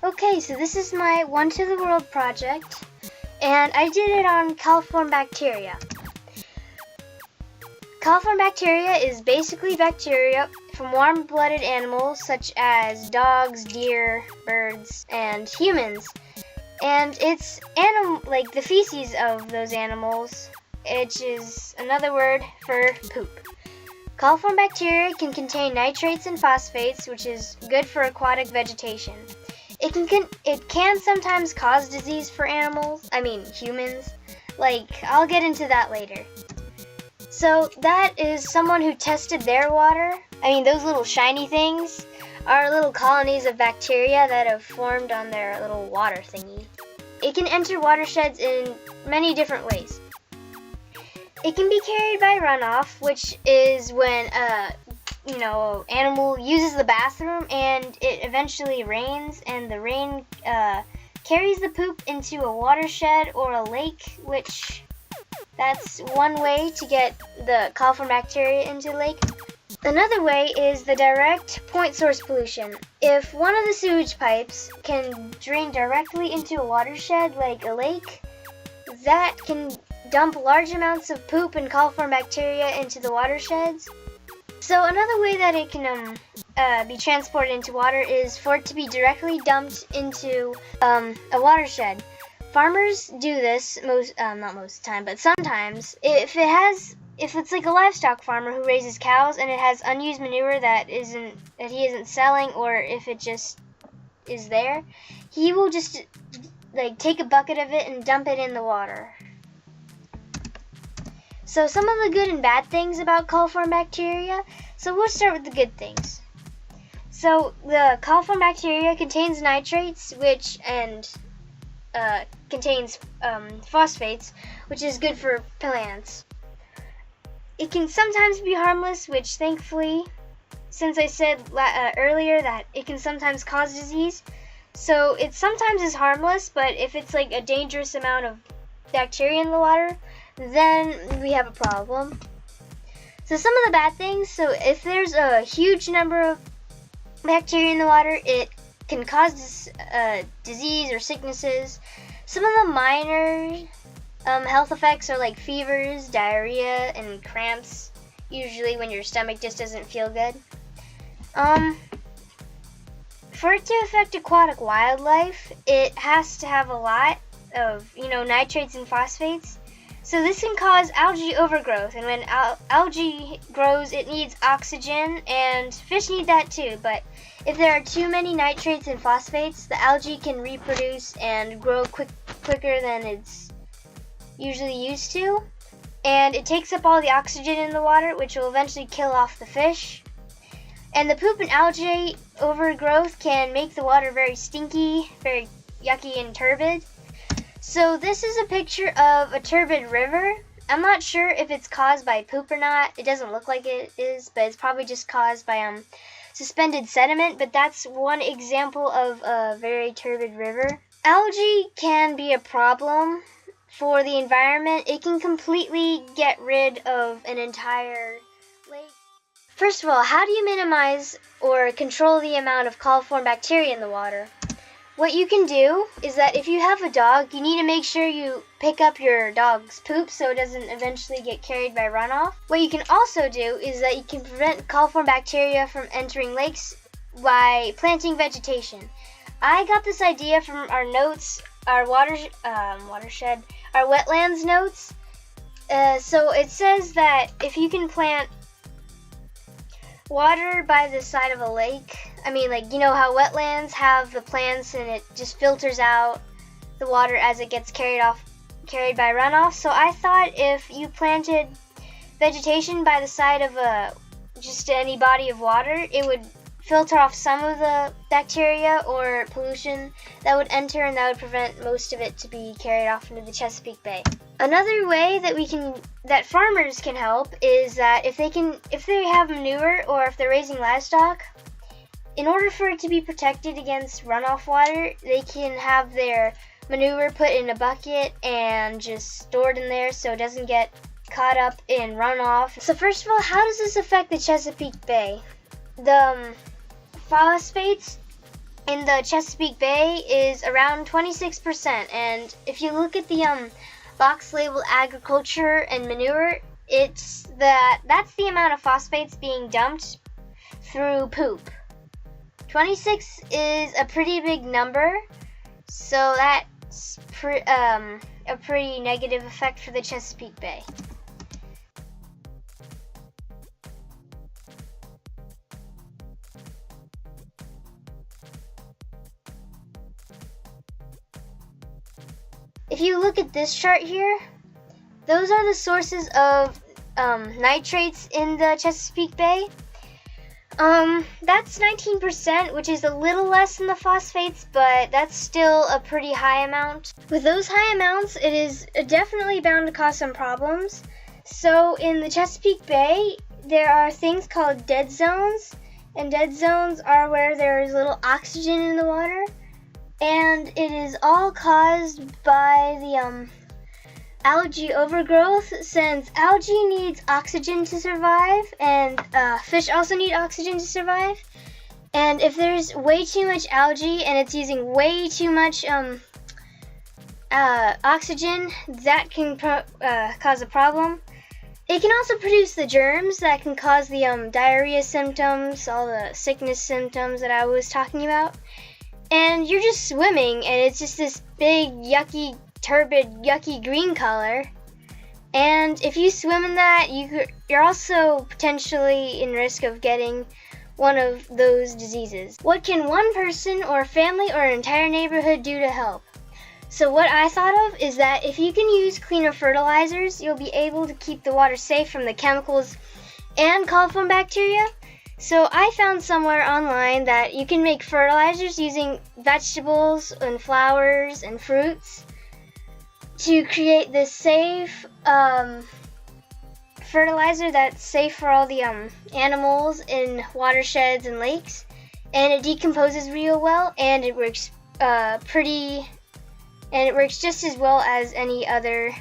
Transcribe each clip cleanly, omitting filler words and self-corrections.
Okay, so this is my One to the World project, and I did it on Coliform Bacteria. Coliform Bacteria is basically bacteria from warm-blooded animals such as dogs, deer, birds, and humans. And it's like the feces of those animals, which is another word for poop. Coliform bacteria can contain nitrates and phosphates, which is good for aquatic vegetation. It can sometimes cause disease for humans. I'll get into that later. So that is someone who tested their water. Those little shiny things are little colonies of bacteria that have formed on their little water thingy. It can enter watersheds in many different ways. It can be carried by runoff, which is when animal uses the bathroom and it eventually rains, and the rain carries the poop into a watershed or a lake, which that's one way to get the coliform bacteria into the lake. Another way is the direct point source pollution. If one of the sewage pipes can drain directly into a watershed like a lake, that can dump large amounts of poop and coliform bacteria into the watersheds. So another way that it can be transported into water is for it to be directly dumped into a watershed. Farmers do this not most of the time, but sometimes. If it's like a livestock farmer who raises cows and it has unused manure that he isn't selling, or if it just is there, he will just take a bucket of it and dump it in the water. So some of the good and bad things about coliform bacteria. So we'll start with the good things. So the coliform bacteria contains nitrates, contains phosphates, which is good for plants. It can sometimes be harmless, which thankfully, since I said earlier that it can sometimes cause disease, so it sometimes is harmless, but if it's a dangerous amount of bacteria in the water, then we have a problem. So some of the bad things, so if there's a huge number of bacteria in the water, it can cause disease or sicknesses. Some of the minor health effects are like fevers, diarrhea, and cramps, usually when your stomach just doesn't feel good. For it to affect aquatic wildlife, it has to have a lot of, nitrates and phosphates. So this can cause algae overgrowth, and when algae grows, it needs oxygen, and fish need that too. But if there are too many nitrates and phosphates, the algae can reproduce and grow quicker than it's usually used to, and it takes up all the oxygen in the water, which will eventually kill off the fish. And the poop and algae overgrowth can make the water very stinky, very yucky and turbid. So this is a picture of a turbid river. I'm not sure if it's caused by poop or not. It doesn't look like it is, but it's probably just caused by suspended sediment, but that's one example of a very turbid river. Algae can be a problem for the environment. It can completely get rid of an entire lake. First of all, how do you minimize or control the amount of coliform bacteria in the water? What you can do is that if you have a dog, you need to make sure you pick up your dog's poop so it doesn't eventually get carried by runoff. What you can also do is that you can prevent coliform bacteria from entering lakes by planting vegetation. I got this idea from our notes, our watershed, our wetlands notes. So it says that if you can plant water by the side of a lake, how wetlands have the plants and it just filters out the water as it gets carried by runoff. So I thought if you planted vegetation by the side of just any body of water, it would filter off some of the bacteria or pollution that would enter, and that would prevent most of it to be carried off into the Chesapeake Bay. Another way that farmers can help is that if they have manure or if they're raising livestock, in order for it to be protected against runoff water, they can have their manure put in a bucket and just stored in there so it doesn't get caught up in runoff. So first of all, how does this affect the Chesapeake Bay? The phosphates in the Chesapeake Bay is around 26%. And if you look at the box labeled agriculture and manure, that's the amount of phosphates being dumped through poop. 26 is a pretty big number, so that's a pretty negative effect for the Chesapeake Bay. If you look at this chart here, those are the sources of nitrates in the Chesapeake Bay. That's 19%, which is a little less than the phosphates, but that's still a pretty high amount. With those high amounts, it is definitely bound to cause some problems. So in the Chesapeake Bay, there are things called dead zones, and dead zones are where there is little oxygen in the water. And it is all caused by the algae overgrowth, since algae needs oxygen to survive, and fish also need oxygen to survive. And if there's way too much algae and it's using way too much oxygen, that can cause a problem. It can also produce the germs that can cause the diarrhea symptoms, all the sickness symptoms that I was talking about. And you're just swimming, and it's just this big, yucky, turbid, yucky green color. And if you swim in that, you're also potentially in risk of getting one of those diseases. What can one person or family or an entire neighborhood do to help? So what I thought of is that if you can use cleaner fertilizers, you'll be able to keep the water safe from the chemicals and coliform bacteria. So I found somewhere online that you can make fertilizers using vegetables and flowers and fruits to create this safe fertilizer that's safe for all the animals in watersheds and lakes, and it decomposes real well, and it works it works just as well as any other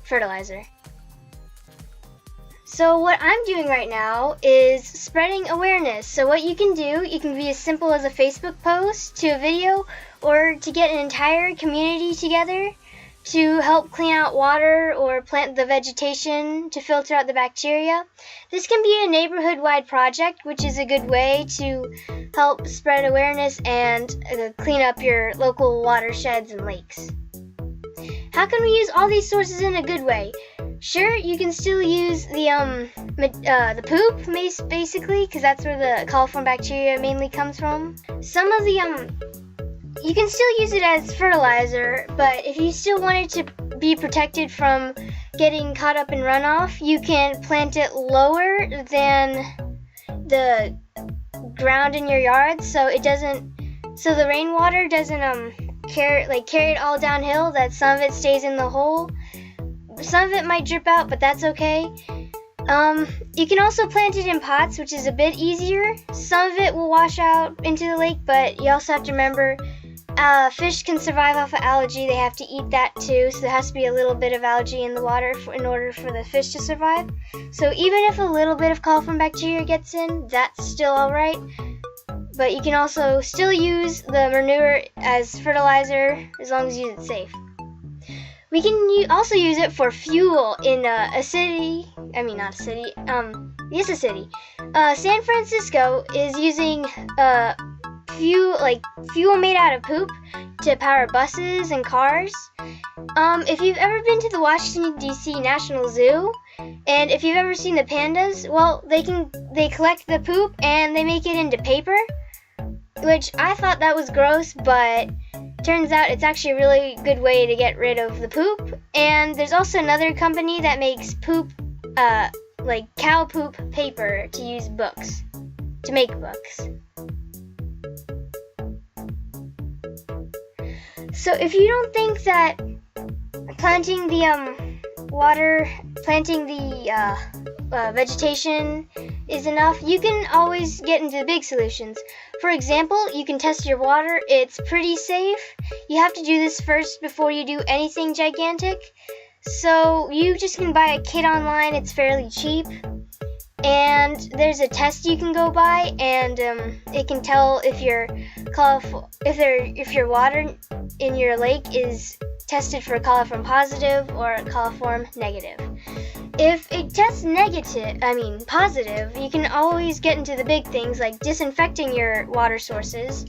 fertilizer. So what I'm doing right now is spreading awareness. So what you can do, you can be as simple as a Facebook post to a video, or to get an entire community together to help clean out water or plant the vegetation to filter out the bacteria. This can be a neighborhood-wide project, which is a good way to help spread awareness and clean up your local watersheds and lakes. How can we use all these sources in a good way? Sure, you can still use the poop, basically, because that's where the coliform bacteria mainly comes from. Some of the you can still use it as fertilizer, but if you still want it to be protected from getting caught up in runoff, you can plant it lower than the ground in your yard, so the rainwater doesn't carry it all downhill. That some of it stays in the hole. Some of it might drip out, but that's okay. You can also plant it in pots, which is a bit easier. Some of it will wash out into the lake, but you also have to remember fish can survive off of algae. They have to eat that too, so there has to be a little bit of algae in the water in order for the fish to survive. So even if a little bit of coliform bacteria gets in, that's still alright. But you can also still use the manure as fertilizer as long as you use it safe. We can also use it for fuel in a city. Yes, a city. San Francisco is using fuel made out of poop to power buses and cars. If you've ever been to the Washington, D.C. National Zoo, and if you've ever seen the pandas, well, they collect the poop and they make it into paper, which I thought that was gross, but turns out it's actually a really good way to get rid of the poop. And there's also another company that makes poop, like cow poop paper to make books. So if you don't think that planting the vegetation is enough, you can always get into the big solutions. For example, you can test your water. It's pretty safe. You have to do this first before you do anything gigantic. So you just can buy a kit online. It's fairly cheap. And there's a test you can go by, and it can tell if your water in your lake is tested for coliform positive or coliform negative. If it tests positive, you can always get into the big things like disinfecting your water sources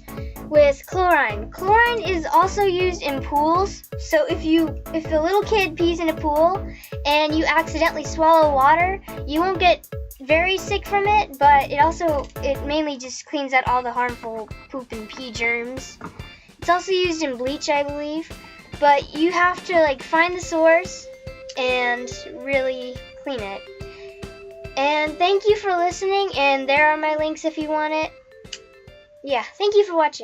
with chlorine. Chlorine is also used in pools, so if a little kid pees in a pool and you accidentally swallow water, you won't get very sick from it, but it mainly just cleans out all the harmful poop and pee germs. It's also used in bleach, I believe, but you have to find the source and really clean it. And thank you for listening, and there are my links if you want it. Yeah, thank you for watching.